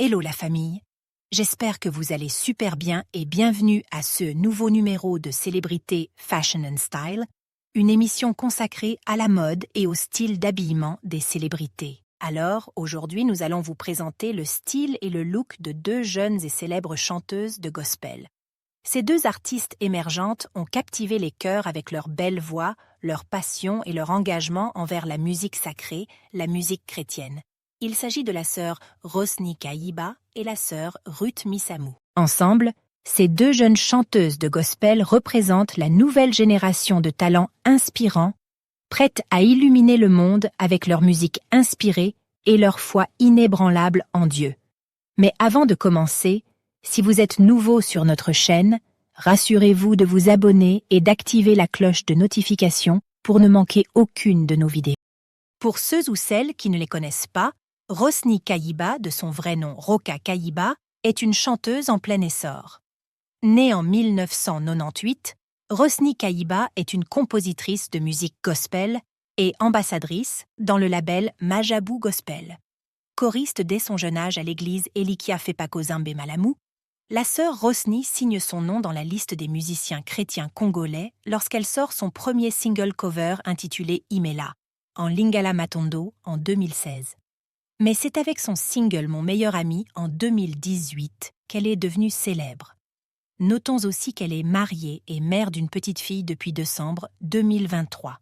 Hello la famille, j'espère que vous allez super bien et bienvenue à ce nouveau numéro de Célébrité Fashion and Style, une émission consacrée à la mode et au style d'habillement des célébrités. Alors, aujourd'hui, nous allons vous présenter le style et le look de deux jeunes et célèbres chanteuses de gospel. Ces deux artistes émergentes ont captivé les cœurs avec leur belle voix, leur passion et leur engagement envers la musique sacrée, la musique chrétienne. Il s'agit de la sœur Rosny Kayiba et la sœur Ruth Missamu. Ensemble, ces deux jeunes chanteuses de gospel représentent la nouvelle génération de talents inspirants, prêtes à illuminer le monde avec leur musique inspirée et leur foi inébranlable en Dieu. Mais avant de commencer, si vous êtes nouveau sur notre chaîne, rassurez-vous de vous abonner et d'activer la cloche de notification pour ne manquer aucune de nos vidéos. Pour ceux ou celles qui ne les connaissent pas, Rosny Kayiba, de son vrai nom Roka Kayiba, est une chanteuse en plein essor. Née en 1998, Rosny Kayiba est une compositrice de musique gospel et ambassadrice dans le label Majabu Gospel. Choriste dès son jeune âge à l'église Elikia Fepako Zambé Malamu, la sœur Rosny signe son nom dans la liste des musiciens chrétiens congolais lorsqu'elle sort son premier single cover intitulé Imela, en Lingala Matondo en 2016. Mais c'est avec son single Mon meilleur ami en 2018 qu'elle est devenue célèbre. Notons aussi qu'elle est mariée et mère d'une petite fille depuis décembre 2023.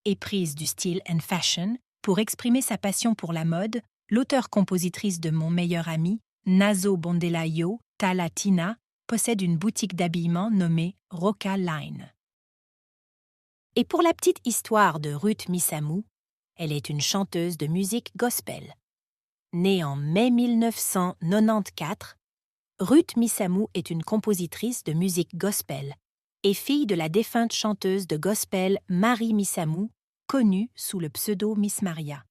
Éprise du style and fashion, pour exprimer sa passion pour la mode, l'auteure-compositrice de Mon meilleur ami, Nazo Bondelayo Talatina, possède une boutique d'habillement nommée Roka Line. Et pour la petite histoire de Ruth Missamu, elle est une chanteuse de musique gospel. Née en mai 1994, Ruth Missamu est une compositrice de musique gospel et fille de la défunte chanteuse de gospel Marie Missamu, connue sous le pseudo Miss Maria.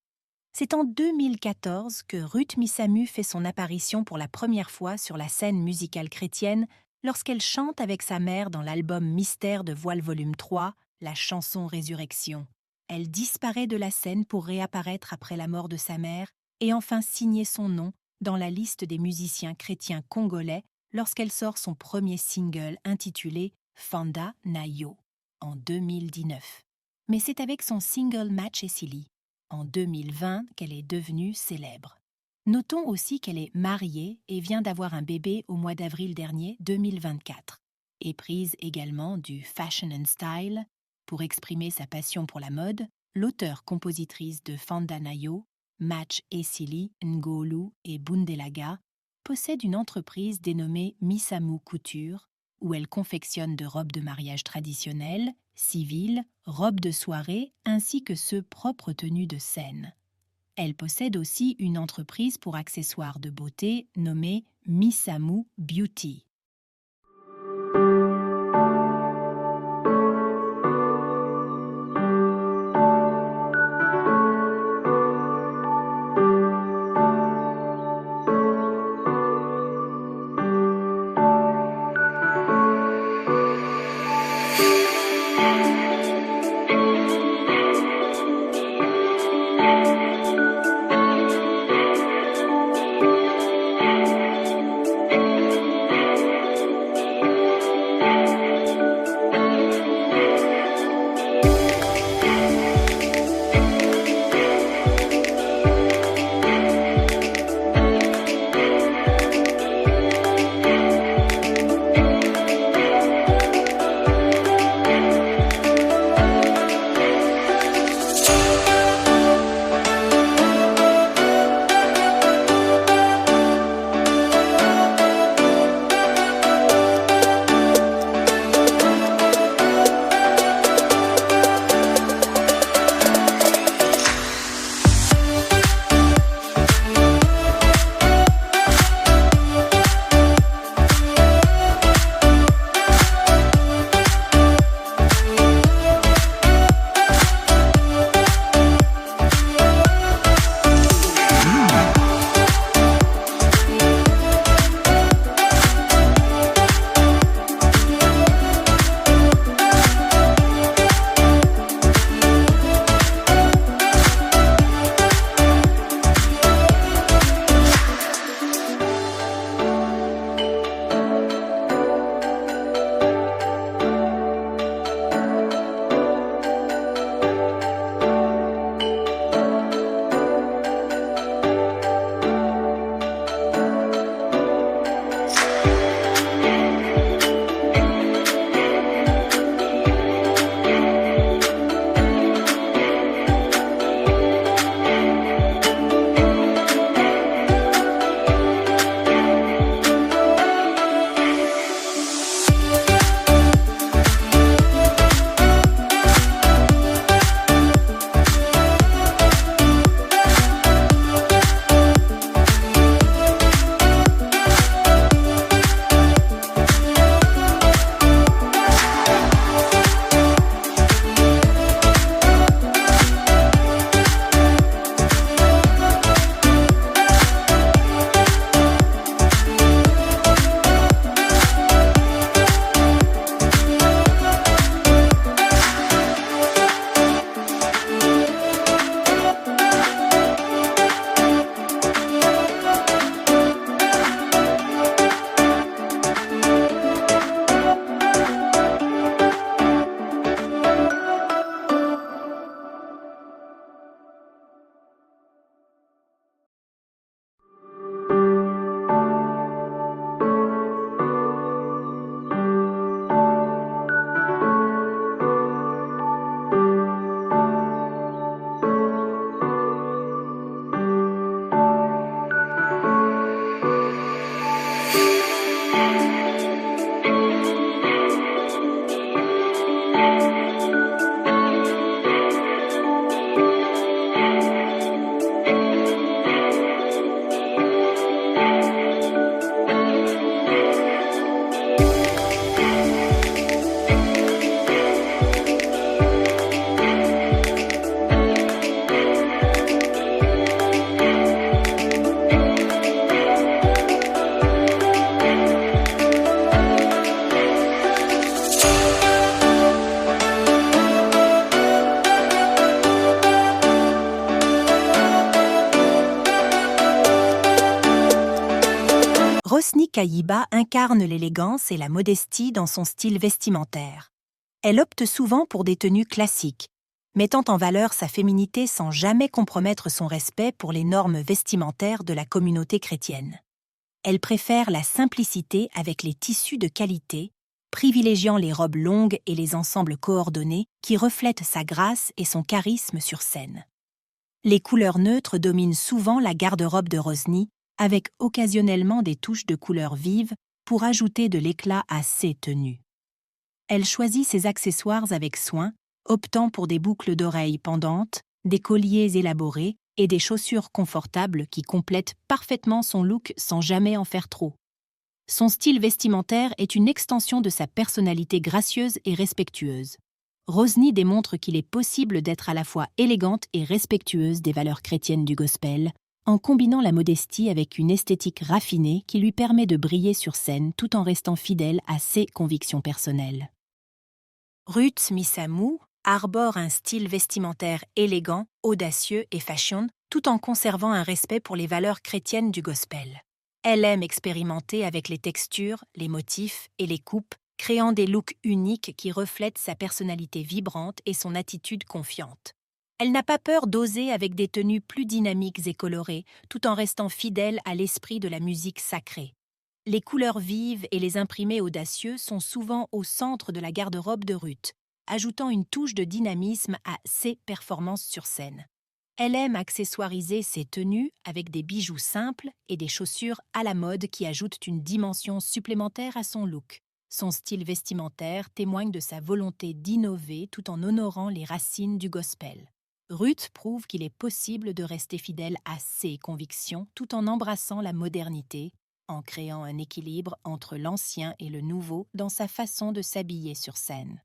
C'est en 2014 que Ruth Missamu fait son apparition pour la première fois sur la scène musicale chrétienne lorsqu'elle chante avec sa mère dans l'album Mystère de Voile Volume 3, la chanson Résurrection. Elle disparaît de la scène pour réapparaître après la mort de sa mère et enfin signer son nom dans la liste des musiciens chrétiens congolais lorsqu'elle sort son premier single intitulé Fanda Nayo en 2019. Mais c'est avec son single Match et Silly en 2020 qu'elle est devenue célèbre. Notons aussi qu'elle est mariée et vient d'avoir un bébé au mois d'avril dernier 2024. Éprise également du fashion and style, pour exprimer sa passion pour la mode, l'auteure-compositrice de Fanda Nayo, Match et Silly, Ngolu et Bundelaga, possède une entreprise dénommée Missamu Couture, où elle confectionne de robes de mariage traditionnelles, civiles, robes de soirée ainsi que ceux propres tenues de scène. Elle possède aussi une entreprise pour accessoires de beauté nommée Missamu Beauty. Kayiba incarne l'élégance et la modestie dans son style vestimentaire. Elle opte souvent pour des tenues classiques, mettant en valeur sa féminité sans jamais compromettre son respect pour les normes vestimentaires de la communauté chrétienne. Elle préfère la simplicité avec les tissus de qualité, privilégiant les robes longues et les ensembles coordonnés qui reflètent sa grâce et son charisme sur scène. Les couleurs neutres dominent souvent la garde-robe de Rosny, avec occasionnellement des touches de couleurs vives pour ajouter de l'éclat à ses tenues. Elle choisit ses accessoires avec soin, optant pour des boucles d'oreilles pendantes, des colliers élaborés et des chaussures confortables qui complètent parfaitement son look sans jamais en faire trop. Son style vestimentaire est une extension de sa personnalité gracieuse et respectueuse. Rosny démontre qu'il est possible d'être à la fois élégante et respectueuse des valeurs chrétiennes du gospel, en combinant la modestie avec une esthétique raffinée qui lui permet de briller sur scène tout en restant fidèle à ses convictions personnelles. Ruth Misamu arbore un style vestimentaire élégant, audacieux et fashion, tout en conservant un respect pour les valeurs chrétiennes du gospel. Elle aime expérimenter avec les textures, les motifs et les coupes, créant des looks uniques qui reflètent sa personnalité vibrante et son attitude confiante. Elle n'a pas peur d'oser avec des tenues plus dynamiques et colorées, tout en restant fidèle à l'esprit de la musique sacrée. Les couleurs vives et les imprimés audacieux sont souvent au centre de la garde-robe de Ruth, ajoutant une touche de dynamisme à ses performances sur scène. Elle aime accessoiriser ses tenues avec des bijoux simples et des chaussures à la mode qui ajoutent une dimension supplémentaire à son look. Son style vestimentaire témoigne de sa volonté d'innover tout en honorant les racines du gospel. Ruth prouve qu'il est possible de rester fidèle à ses convictions tout en embrassant la modernité, en créant un équilibre entre l'ancien et le nouveau dans sa façon de s'habiller sur scène.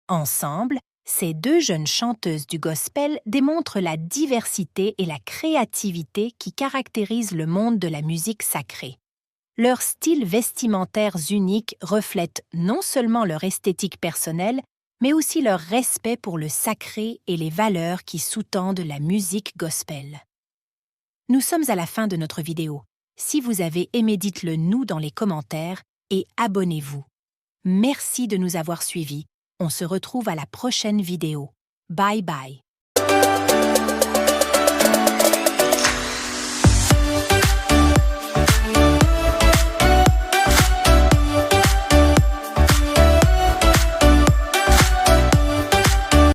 Ensemble, ces deux jeunes chanteuses du gospel démontrent la diversité et la créativité qui caractérisent le monde de la musique sacrée. Leurs styles vestimentaires uniques reflètent non seulement leur esthétique personnelle, mais aussi leur respect pour le sacré et les valeurs qui sous-tendent la musique gospel. Nous sommes à la fin de notre vidéo. Si vous avez aimé, dites-le nous dans les commentaires et abonnez-vous. Merci de nous avoir suivis. On se retrouve à la prochaine vidéo. Bye bye.